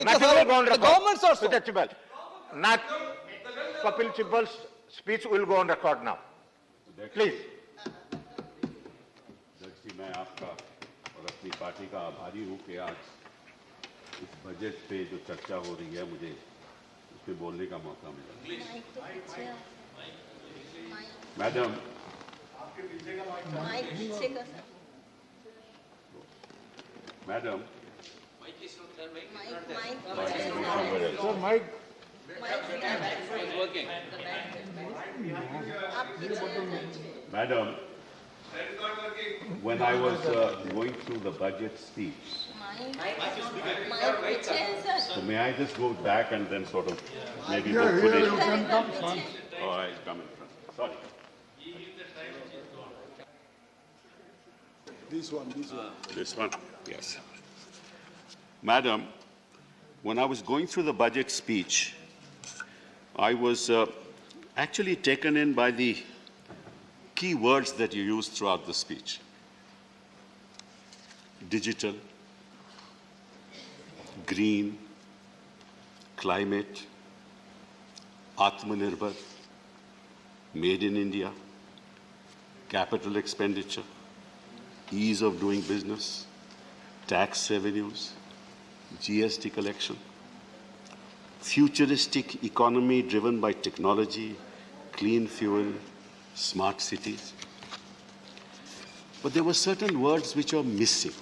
Nothing will go on record. The governments also. Mr. Sibal, not Kapil Sibal's speech will go on record now. Please. जी मैं आपका और अपनी party का आभारी हूँ कि आज इस बजट पे जो चर्चा हो रही है मुझे उस पे बोलने का मौका मिला। Madam madam Sir, Mike. Madam, when I was going through the budget speech, so may I just go back and then sort of maybe put it? Oh, I come in front. Sorry. This one. This one? Yes. Madam, when I was going through the budget speech, I was actually taken in by the key words that you used throughout the speech. Digital, green, climate, Atmanirbhar, made in India, capital expenditure, ease of doing business, tax revenues, GST collection, futuristic economy driven by technology, clean fuel, smart cities. But there were certain words which were missing.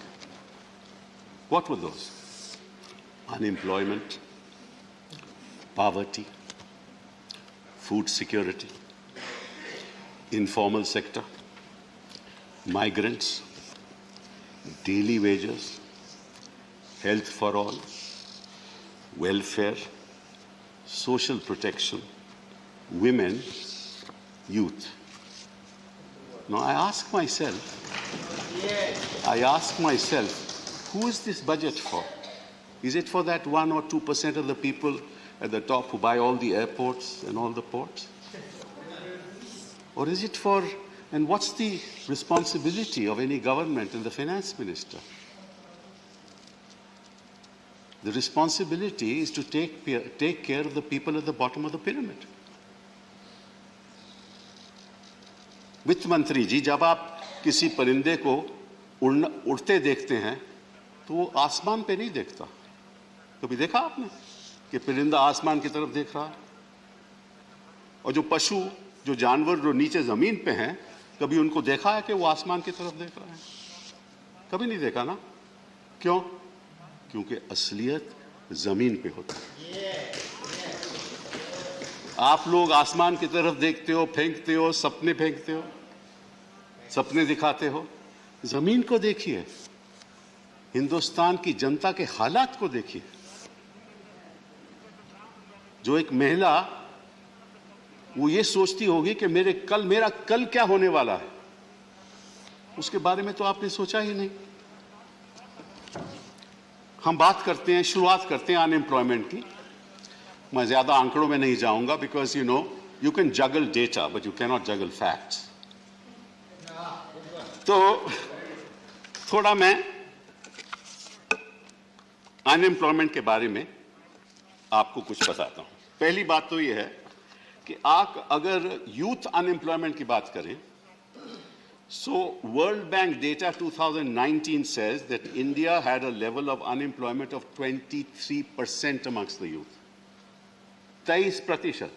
What were those? Unemployment, poverty, food security, informal sector, migrants, daily wages, health for all, welfare, social protection, women, youth. Now I ask myself, who is this budget for? Is it for that 1 or 2% of the people at the top who buy all the airports and all the ports? Or is it for, and what's the responsibility of any government and the finance minister? The responsibility is to take care of the people at the bottom of the pyramid. वित्त मंत्री जी, जब आप किसी परिंदे को उड़ते देखते हैं तो वो आसमान पे नहीं देखता। कभी देखा आपने कि परिंदा आसमान की तरफ देख रहा है? और जो पशु, जो जानवर जो नीचे जमीन पे हैं, कभी उनको देखा है कि वो आसमान की तरफ देख रहे हैं? कभी नहीं देखा ना? क्यों? क्योंकि असलियत जमीन पे होता है। आप लोग आसमान की तरफ देखते हो, फेंकते हो, सपने फेंकते हो, सपने दिखाते हो। जमीन को देखिए, हिंदुस्तान की जनता के हालात को देखिए। जो एक महिला वो ये सोचती होगी कि मेरा कल क्या होने वाला है, उसके बारे में तो आपने सोचा ही नहीं। हम बात करते हैं, शुरुआत करते हैं अनएम्प्लॉयमेंट की। मैं ज्यादा आंकड़ों में नहीं जाऊंगा, because you can juggle data but you can not juggle facts. तो थोड़ा मैं अनएम्प्लॉयमेंट के बारे में आपको कुछ बताता हूं। पहली बात तो यह है कि आप अगर यूथ अनएम्प्लॉयमेंट की बात करें, so World Bank data 2019 says that India had a level of unemployment of 23% amongst the youth. 23%.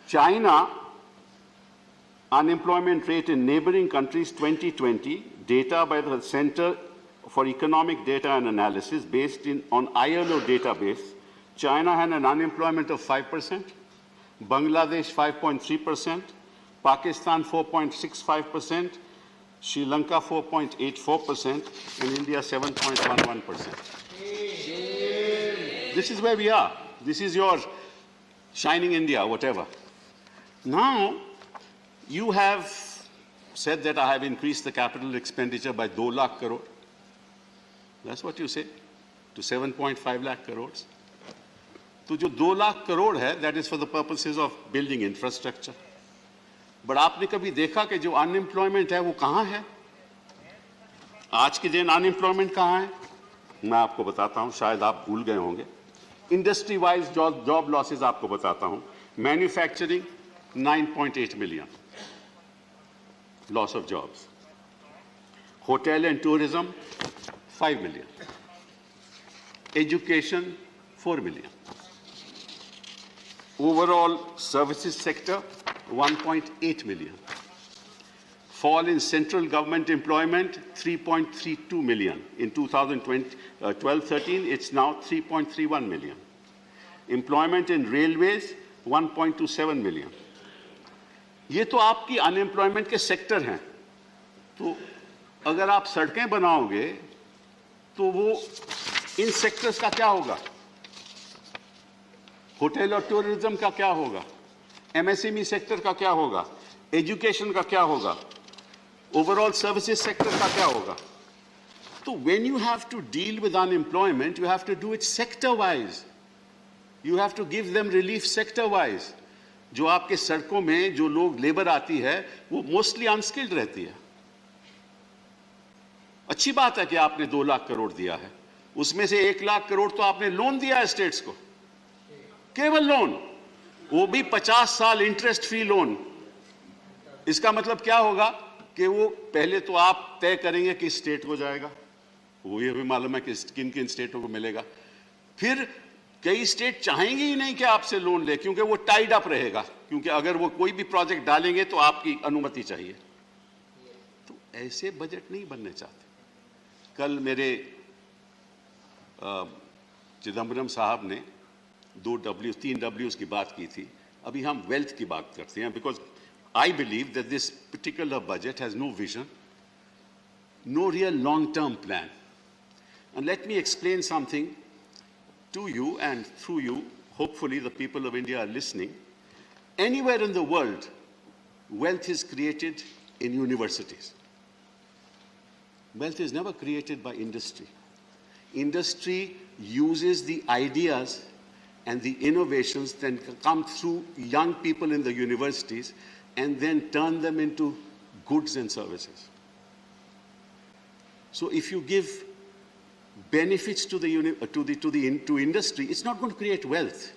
China unemployment rate in neighboring countries 2020 data by the Center for Economic Data and Analysis based on ILO database. China had an unemployment of 5%, Bangladesh 5.3%, Pakistan 4.65%, Sri Lanka 4.84%, and India 7.11%. This is where we are. This is your shining India, whatever. Now, you have said that I have increased the capital expenditure by 2 lakh crore. That's what you say, to 7.5 lakh crores. So, जो 2 लाख करोड़ है, that is for the purposes of building infrastructure. But आपने कभी देखा कि जो unemployment है वो कहाँ है? आज के दिन अनएम्प्लॉयमेंट कहाँ है? मैं आपको बताता हूं, शायद आप भूल गए होंगे। इंडस्ट्री वाइज जॉब लॉसेस आपको बताता हूं। Manufacturing 9.8 million loss of jobs. Hotel and tourism 5 million. Education 4 million. Overall services sector 1.8 million. Fall in central government employment 3.32 million. In 2012-13, it's now 3.31 million. Employment in railways 1.27 million. ये तो आपकी unemployment के sector हैं। तो अगर आप सड़कें बनाओगे तो वो इन सेक्टर्स का क्या होगा? होटल और टूरिज्म का क्या होगा? एमएसएमई सेक्टर का क्या होगा? एजुकेशन का क्या होगा? ओवरऑल सर्विसेज सेक्टर का क्या होगा? तो when you have to deal with unemployment, you have to do it sector wise. You have to give them relief sector wise. जो आपके सड़कों में जो लोग लेबर आती है वो मोस्टली अनस्किल्ड रहती है। अच्छी बात है कि आपने 2 लाख करोड़ दिया है, उसमें से 1 लाख करोड़ तो आपने लोन दिया है स्टेट्स को, केवल लोन, वो भी 50 साल इंटरेस्ट फ्री लोन। इसका मतलब क्या होगा कि वो पहले तो आप तय करेंगे किस स्टेट को जाएगा, वो ये भी मालूम है कि किन किन स्टेटों को मिलेगा। फिर कई स्टेट चाहेंगे ही नहीं कि आपसे लोन ले, क्योंकि वो टाइड अप रहेगा, क्योंकि अगर वो कोई भी प्रोजेक्ट डालेंगे तो आपकी अनुमति चाहिए। तो ऐसे बजट नहीं बनने चाहते। कल मेरे चिदम्बरम साहब ने 3 W's की बात की थी। अभी हम वेल्थ की बात करते हैं, because I believe that this particular budget has no vision, no real long term plan. And let me explain something to you, and through you, hopefully the people of India are listening. Anywhere in the world, wealth is created in universities. Wealth is never created by industry. Industry uses the ideas and the innovations that come through young people in the universities and then turn them into goods and services. So if you give benefits to industry, it's not going to create wealth.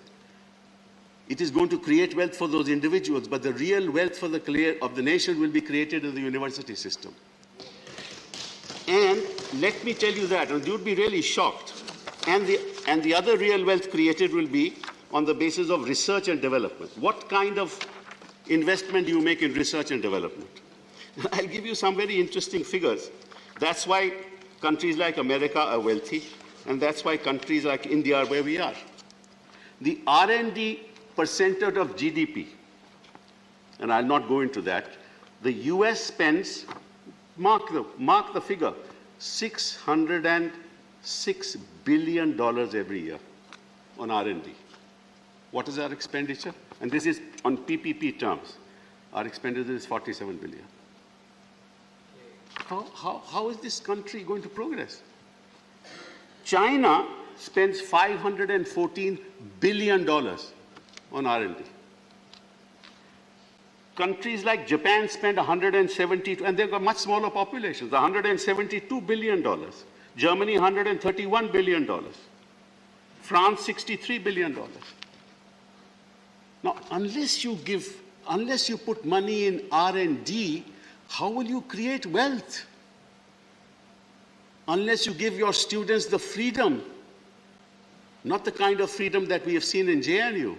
It is going to create wealth for those individuals, but the real wealth for of the nation will be created in the university system. And let me tell you that, and you would be really shocked. And the other real wealth created will be on the basis of research and development. What kind of investment do you make in research and development? I'll give you some very interesting figures. That's why countries like America are wealthy, and that's why countries like India are where we are. The R&D percentage of GDP, and I'll not go into that, the US spends, mark the figure, $606 billion every year on R&D. What is our expenditure? And this is on PPP terms. Our expenditure is 47 billion. How is this country going to progress? China spends $514 billion on R&D. Countries like Japan spend 172, and they've got much smaller populations, $172 billion. Germany, $131 billion. France, $63 billion. Now, unless you put money in R&D, how will you create wealth? Unless you give your students the freedom, not the kind of freedom that we have seen in JNU,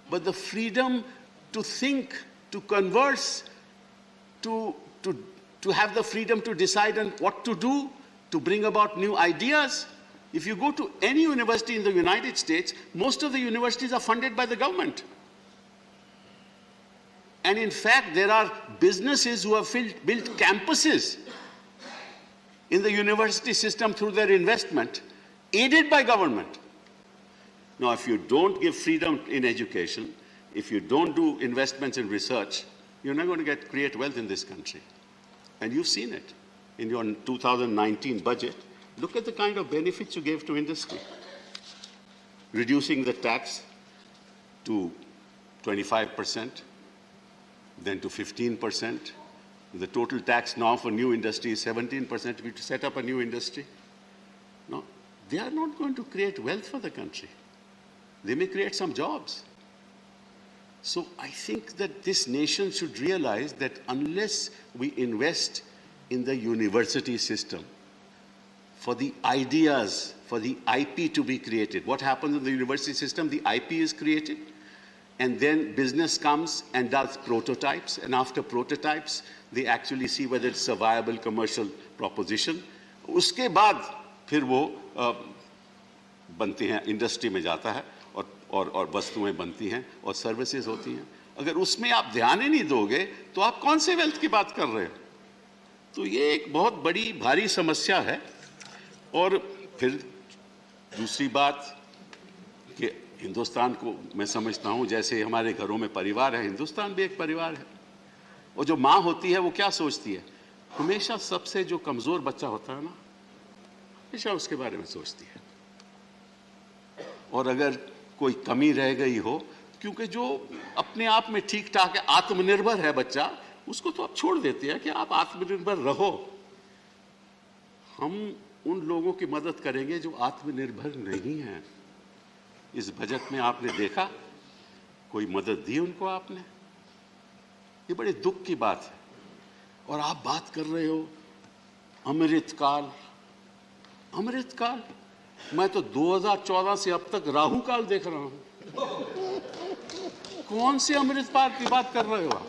but the freedom to think, to converse, to have the freedom to decide on what to do, to bring about new ideas. If you go to any university in the United States, most of the universities are funded by the government. And in fact, there are businesses who have built campuses in the university system through their investment, aided by government. Now, if you don't give freedom in education, if you don't do investments in research, you're not going to create wealth in this country. And you've seen it in your 2019 budget. Look at the kind of benefits you gave to industry. Reducing the tax to 25%, then to 15%. The total tax now for new industry is 17% if you set up a new industry. No? they are not going to create wealth for the country. They may create some jobs. So I think that this nation should realize that unless we invest in the university system for the ideas, for the IP to be created, what happens in the university system? The IP is created, and then business comes and does prototypes, and after prototypes, they actually see whether it's a viable commercial proposition. उसके बाद फिर वो बनती हैं, industry में जाता है और वस्तुएं बनती हैं और सर्विसेज होती हैं। अगर उसमें आप ध्यान ही नहीं दोगे तो आप कौन से वेल्थ की बात कर रहे हो? तो ये एक बहुत बड़ी भारी समस्या है। और फिर दूसरी बात कि हिंदुस्तान को मैं समझता हूं जैसे हमारे घरों में परिवार है, हिंदुस्तान भी एक परिवार है। और जो माँ होती है वो क्या सोचती है? हमेशा सबसे जो कमजोर बच्चा होता है ना, हमेशा उसके बारे में सोचती है। और अगर कोई कमी रह गई हो, क्योंकि जो अपने आप में ठीक ठाक है, आत्मनिर्भर है बच्चा, उसको तो आप छोड़ देते हैं कि आप आत्मनिर्भर रहो। हम उन लोगों की मदद करेंगे जो आत्मनिर्भर नहीं हैं। इस बजट में आपने देखा कोई मदद दी उनको आपने? ये बड़े दुख की बात है। और आप बात कर रहे हो अमृतकाल। अमृतकाल, मैं तो 2014 से अब तक राहु काल देख रहा हूं। कौन से अमृतपाल की बात कर रहे हो आप?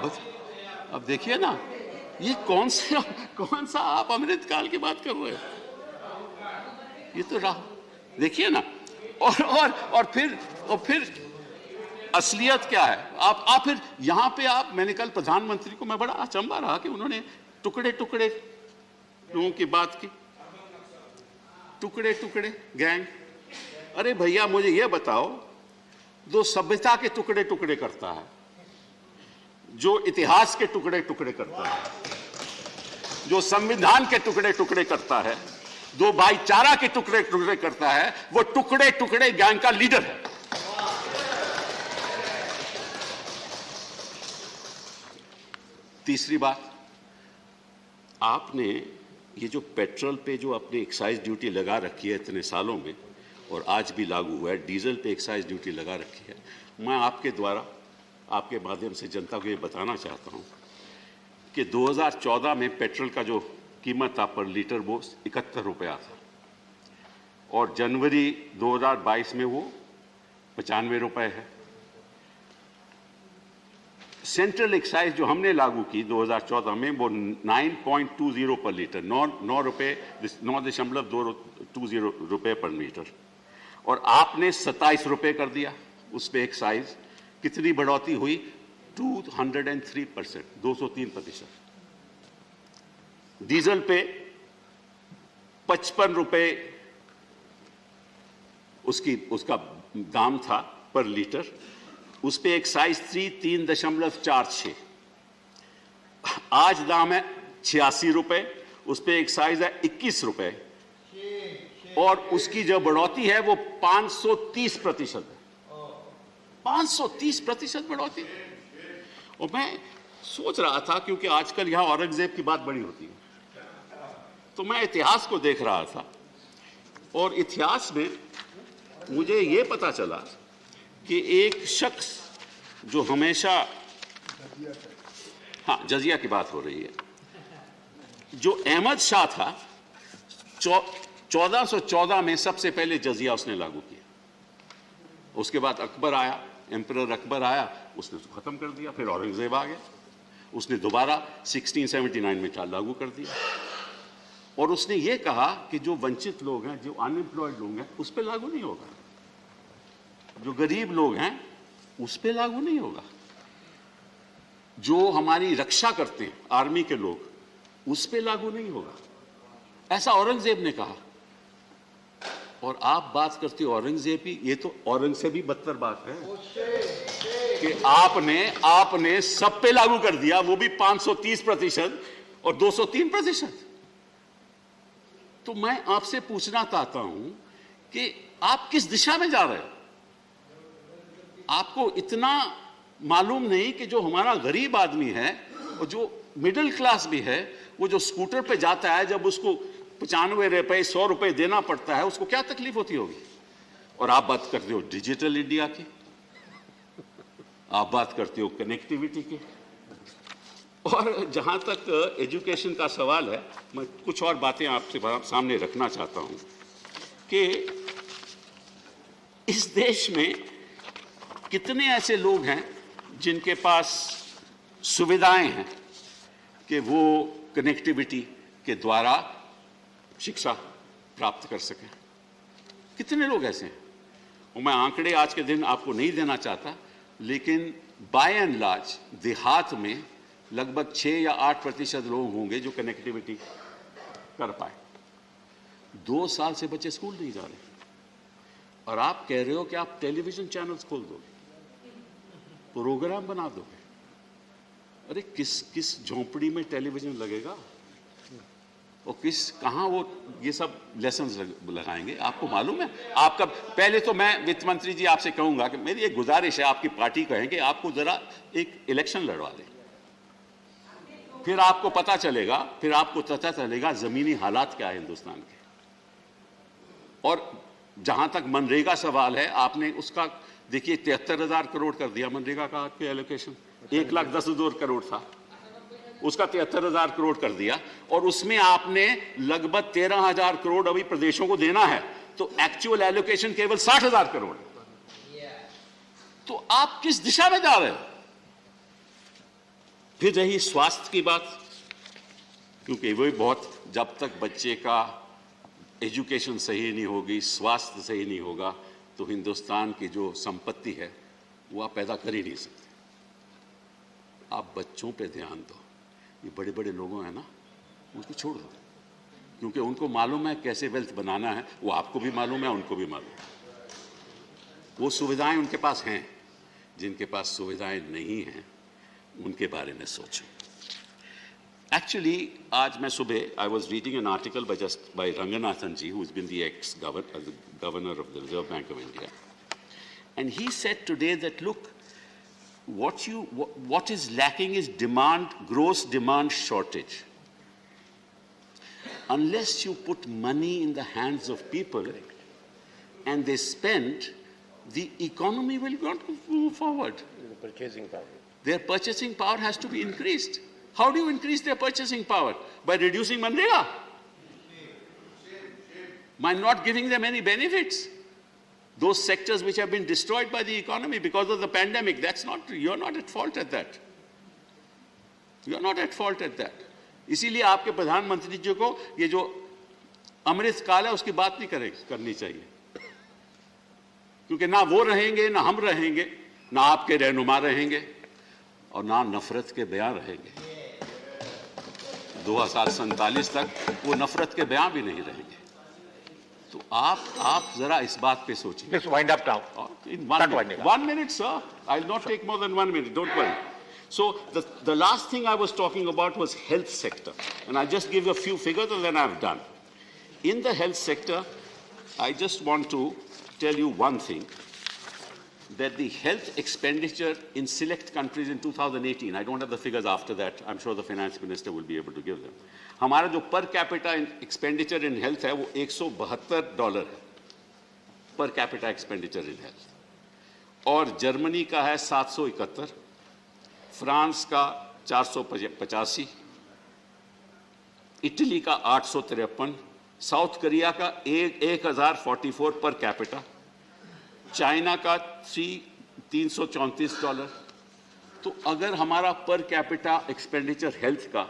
बस अब देखिए ना, ये कौन सा आप अमृतकाल की बात कर रहे हो? ये तो राहु, देखिए ना। और फिर असलियत क्या है? आप फिर यहां पे मैंने कल प्रधानमंत्री को मैं बड़ा अचंभा रहा कि उन्होंने टुकड़े टुकड़े लोगों की बात की। टुकड़े टुकड़े गैंग। अरे भैया मुझे ये बताओ, जो सभ्यता के टुकड़े टुकड़े करता है, जो इतिहास के टुकड़े टुकड़े करता है, जो संविधान के टुकड़े टुकड़े करता है, जो भाईचारा के टुकड़े टुकड़े करता है, वो टुकड़े टुकड़े गैंग का लीडर है। तीसरी बात, आपने ये जो पेट्रोल पे जो अपनी एक्साइज ड्यूटी लगा रखी है इतने सालों में, और आज भी लागू हुआ है, डीजल पे एक्साइज ड्यूटी लगा रखी है। मैं आपके द्वारा, आपके माध्यम से जनता को ये बताना चाहता हूँ कि 2014 में पेट्रोल का जो कीमत था पर लीटर वो 71 रुपया था, और जनवरी 2022 में वो 95 रुपये है। सेंट्रल एक्साइज जो हमने लागू की 2014 में वो 9.20 पर लीटर, 9.20 रुपये पर लीटर, और आपने 27 रुपये कर दिया उस पे एक्साइज। कितनी बढ़ोतरी हुई? 203%, 203%। डीजल पे 55 रुपये उसका दाम था पर लीटर, उस पे एक्साइज थी 3.46। आज दाम है 86 रुपये, उस पे एक्साइज है 21 रुपये, और उसकी जो बढ़ोतरी है वो 530% है। 530% बढ़ोतरी। और मैं सोच रहा था, क्योंकि आजकल यहां औरंगजेब की बात बड़ी होती है, तो मैं इतिहास को देख रहा था, और इतिहास में मुझे ये पता चला कि एक शख्स जो हमेशा, हाँ जजिया की बात हो रही है, जो अहमद शाह था, 1414 में सबसे पहले जजिया उसने लागू किया। उसके बाद अकबर आया, एम्परर अकबर आया, उसने उसको खत्म कर दिया। फिर औरंगजेब आ गया, उसने दोबारा 1679 में लागू कर दिया। और उसने ये कहा कि जो वंचित लोग हैं, जो अनएम्प्लॉयड लोग हैं, उस पर लागू नहीं होगा, जो गरीब लोग हैं उस पे लागू नहीं होगा, जो हमारी रक्षा करते हैं आर्मी के लोग, उस पे लागू नहीं होगा। ऐसा औरंगजेब ने कहा। और आप बात करते हो औरंगजेब की, ये तो औरंग से भी बदतर बात है कि आपने सब पे लागू कर दिया, वो भी 530% और 203%। तो मैं आपसे पूछना चाहता हूं कि आप किस दिशा में जा रहे हो? आपको इतना मालूम नहीं कि जो हमारा गरीब आदमी है और जो मिडिल क्लास भी है, वो जो स्कूटर पे जाता है, जब उसको 95 रुपए 100 रुपए देना पड़ता है, उसको क्या तकलीफ होती होगी? और आप बात करते हो डिजिटल इंडिया की, आप बात करते हो कनेक्टिविटी की, और जहां तक एजुकेशन का सवाल है, मैं कुछ और बातें आपसे सामने रखना चाहता हूं कि इस देश में कितने ऐसे लोग हैं जिनके पास सुविधाएं हैं कि वो कनेक्टिविटी के द्वारा शिक्षा प्राप्त कर सकें। कितने लोग ऐसे हैं? और मैं आंकड़े आज के दिन आपको नहीं देना चाहता, लेकिन बाय एंड लार्ज देहात में लगभग 6 या 8% लोग होंगे जो कनेक्टिविटी कर पाए। 2 साल से बच्चे स्कूल नहीं जा रहे, और आप कह रहे हो कि आप टेलीविजन चैनल्स खोल दोगे, प्रोग्राम बना दोगे। अरे किस झोंपड़ी में टेलीविजन लगेगा, और कहां वो ये सब लेसन्स लगाएंगे? आपको मालूम है? आपका पहले तो मैं वित्त मंत्री जी आपसे कहूंगा कि मेरी एक गुजारिश है, आपकी पार्टी कहेंगे आपको जरा एक इलेक्शन लड़वा दें, फिर आपको पता चलेगा जमीनी हालात क्या है हिंदुस्तान के। और जहां तक मनरेगा सवाल है, आपने उसका देखिए 73,000 करोड़ कर दिया मनरेगा का आपके एलोकेशन। 1,10,000 करोड़ था, उसका 73,000 करोड़ कर दिया, और उसमें आपने लगभग 13,000 करोड़ अभी प्रदेशों को देना है, तो एक्चुअल एलोकेशन केवल 60,000 करोड़। तो आप किस दिशा में जा रहे हो? फिर रही स्वास्थ्य की बात, क्योंकि वो बहुत, जब तक बच्चे का एजुकेशन सही नहीं होगी, स्वास्थ्य सही नहीं होगा, तो हिंदुस्तान की जो संपत्ति है वो आप पैदा कर ही नहीं सकते। आप बच्चों पे ध्यान दो, ये बड़े बड़े लोगों हैं ना, उनको छोड़ दो, क्योंकि उनको मालूम है कैसे वेल्थ बनाना है, वो आपको भी मालूम है, उनको भी मालूम है। वो सुविधाएं उनके पास हैं, जिनके पास सुविधाएं नहीं हैं उनके बारे में सोचो। Actually, आज मैं सुबह I was reading an article by Ranganathan ji, who has been the ex-governor of the Reserve Bank of India, and he said today that look, what is lacking is gross demand shortage. Unless you put money in the hands of people and they spend, the economy will not move forward. The purchasing power. Their purchasing power has to be increased. How do you increase their purchasing power? By reducing Manrega. By not giving them any benefits. Those sectors which have been destroyed by the economy because of the pandemic, you're not at fault at that. You're not at fault at that. इसीलिए आपके प्रधानमंत्री जी को ये जो अमृत काल है उसकी बात नहीं करनी चाहिए, क्योंकि ना वो रहेंगे, ना हम रहेंगे, ना आपके रहनुमा रहेंगे, और ना नफरत के बयान रहेंगे। 2047 तक वो नफरत के बयान भी नहीं रहेंगे। तो आप जरा इस बात पे सोचिए। Just wind up now. In 1 minute, sir. I'll not take more than 1 minute. Don't worry. So the last thing I was talking about was health sector, and I'll just give you a few figures and then I'm done. In the health sector, I just want to tell you one thing, that the health expenditure in select countries in 2018, I don't have the figures after that, I'm sure the finance minister will be able to give them. हमारा जो per capita expenditure in health है वो $172 है, per capita expenditure in health, और Germany का है 771, France का 485, Italy का 853, साउथ कोरिया का 1044 पर कैपिटा, चाइना का $334। तो अगर हमारा पर कैपिटा एक्सपेंडिचर हेल्थ का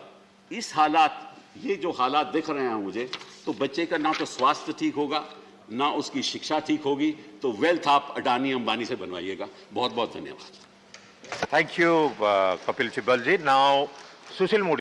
इस हालात, ये जो हालात दिख रहे हैं मुझे, तो बच्चे का ना तो स्वास्थ्य ठीक होगा, ना उसकी शिक्षा ठीक होगी, तो वेल्थ आप अडानी अंबानी से बनवाइएगा। बहुत बहुत धन्यवाद। Thank you, Kapil Sibal ji. Now, Sushil Modi.